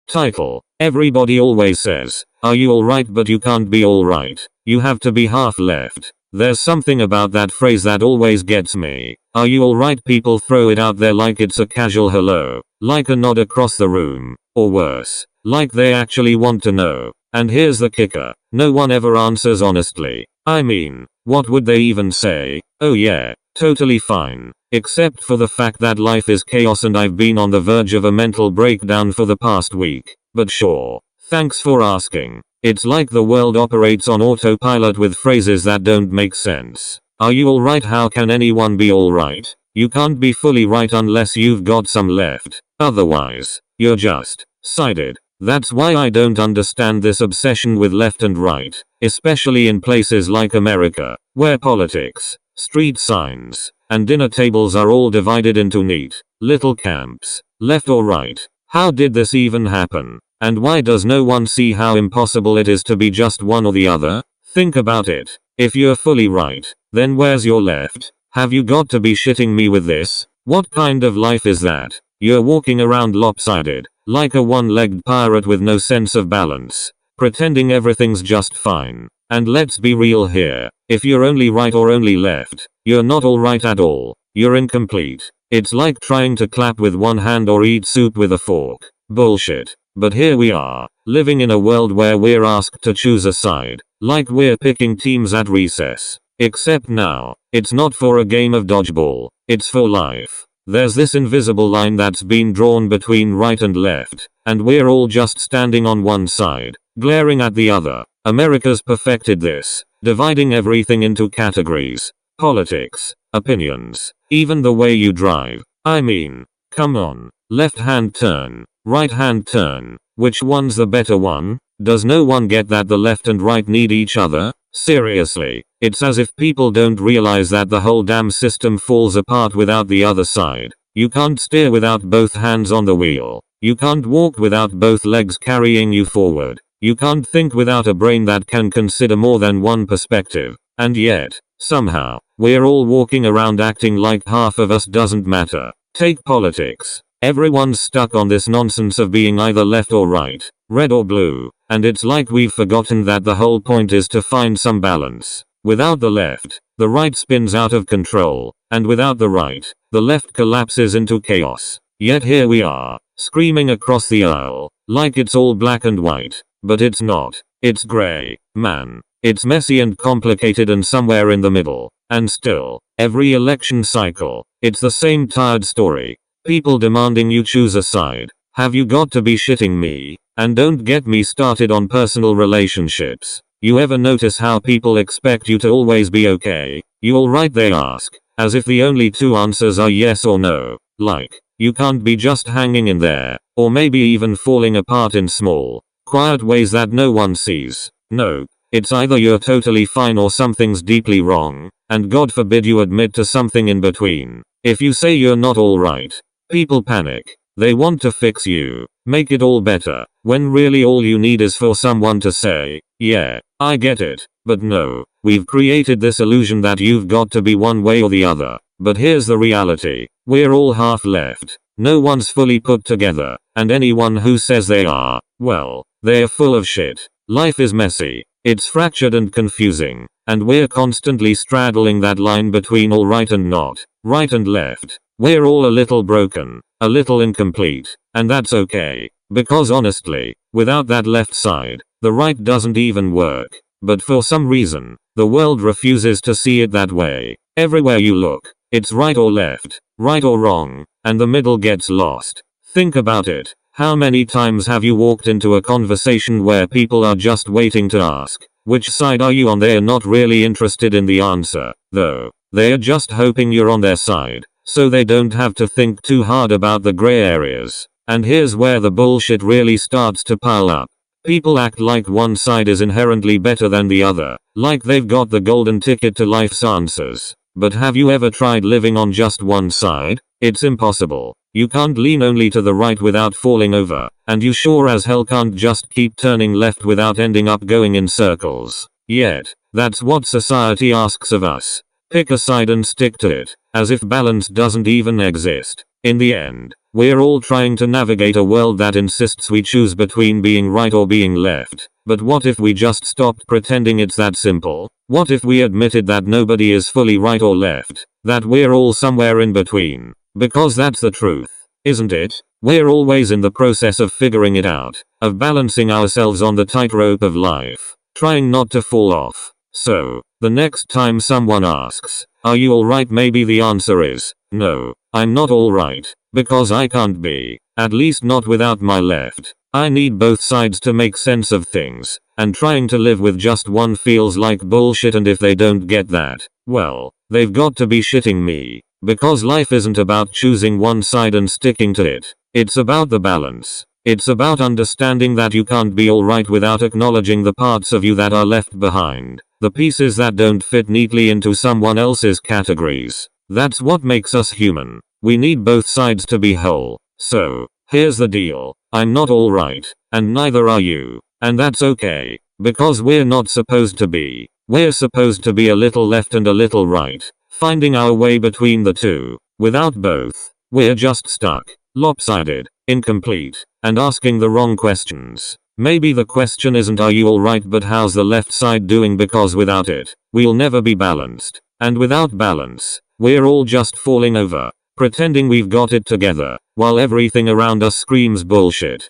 Title: Everybody always says, "Are you alright?" But you can't be alright. You have to be half left. There's something about that phrase that always gets me. "Are you alright?" People throw it out there like it's a casual hello, like a nod across the room, or worse, like they actually want to know. And here's the kicker: no one ever answers honestly. I mean, what would they even say? "Oh yeah, totally fine." Except for the fact that life is chaos and I've been on the verge of a mental breakdown for the past week. But sure. Thanks for asking. It's like the world operates on autopilot with phrases that don't make sense. Are you alright? How can anyone be alright? You can't be fully right unless you've got some left. Otherwise, you're just sided. That's why I don't understand this obsession with left and right, especially in places like America, where politics, street signs, and dinner tables are all divided into neat little camps. Left or right? How did this even happen? And why does no one see how impossible it is to be just one or the other? Think about it. If you're fully right, then where's your left? Have you got to be shitting me with this? What kind of life is that? You're walking around lopsided, like a one-legged pirate with no sense of balance, pretending everything's just fine. And let's be real here. If you're only right or only left, you're not alright at all. You're incomplete. It's like trying to clap with one hand or eat soup with a fork. Bullshit. But here we are, living in a world where we're asked to choose a side, like we're picking teams at recess. Except now, it's not for a game of dodgeball, it's for life. There's this invisible line that's been drawn between right and left, and we're all just standing on one side, glaring at the other. America's perfected this, dividing everything into categories: politics, opinions, even the way you drive. I mean, come on. Left hand turn, right hand turn. Which one's the better one? Does no one get that the left and right need each other? Seriously, it's as if people don't realize that the whole damn system falls apart without the other side. You can't steer without both hands on the wheel. You can't walk without both legs carrying you forward. You can't think without a brain that can consider more than one perspective. And yet, somehow, we're all walking around acting like half of us doesn't matter. Take politics. Everyone's stuck on this nonsense of being either left or right, red or blue, and it's like we've forgotten that the whole point is to find some balance. Without the left, the right spins out of control, and without the right, the left collapses into chaos. Yet here we are, screaming across the aisle, like it's all black and white, but it's not. It's gray, man. It's messy and complicated and somewhere in the middle. And still, every election cycle, it's the same tired story. People demanding you choose a side. Have you got to be shitting me? And don't get me started on personal relationships. You ever notice how people expect you to always be okay? You alright, they ask, as if the only two answers are yes or no. Like, you can't be just hanging in there, or maybe even falling apart in small, quiet ways that no one sees. No, it's either you're totally fine or something's deeply wrong, and God forbid you admit to something in between. If you say you're not alright, people panic. They want to fix you, make it all better, when really all you need is for someone to say, "Yeah, I get it." But no, we've created this illusion that you've got to be one way or the other. But here's the reality: we're all half left. No one's fully put together, and anyone who says they are, well, they're full of shit. Life is messy, it's fractured and confusing, and we're constantly straddling that line between all right and not, right and left. We're all a little broken, a little incomplete, and that's okay, because honestly, without that left side, the right doesn't even work. But for some reason, the world refuses to see it that way. Everywhere you look, it's right or left, right or wrong, and the middle gets lost. Think about it. How many times have you walked into a conversation where people are just waiting to ask, which side are you on? They're not really interested in the answer, though. They're just hoping you're on their side, so they don't have to think too hard about the gray areas. And here's where the bullshit really starts to pile up. People act like one side is inherently better than the other, like they've got the golden ticket to life's answers. But have you ever tried living on just one side? It's impossible. You can't lean only to the right without falling over, and you sure as hell can't just keep turning left without ending up going in circles. Yet, that's what society asks of us. Pick a side and stick to it, as if balance doesn't even exist. In the end, We're all trying to navigate a world that insists we choose between being right or being left. But what if we just stopped pretending it's that simple? What if we admitted that nobody is fully right or left? That we're all somewhere in between? Because that's the truth, isn't it? We're always in the process of figuring it out, of balancing ourselves on the tightrope of life, trying not to fall off. So, the next time someone asks, "Are you alright?" maybe the answer is, "No, I'm not alright, because I can't be, at least not without my left." I need both sides to make sense of things, and trying to live with just one feels like bullshit, and if they don't get that, well, they've got to be shitting me. Because life isn't about choosing one side and sticking to it. It's about the balance. It's about understanding that you can't be alright without acknowledging the parts of you that are left behind. The pieces that don't fit neatly into someone else's categories. That's what makes us human. We need both sides to be whole. So, here's the deal. I'm not alright, and neither are you. And that's okay. Because we're not supposed to be. We're supposed to be a little left and a little right. Finding our way between the two. Without both, we're just stuck, lopsided, incomplete, and asking the wrong questions. Maybe the question isn't "Are you alright?" but "How's the left side doing?" because without it, we'll never be balanced. And without balance, we're all just falling over, pretending we've got it together, while everything around us screams bullshit.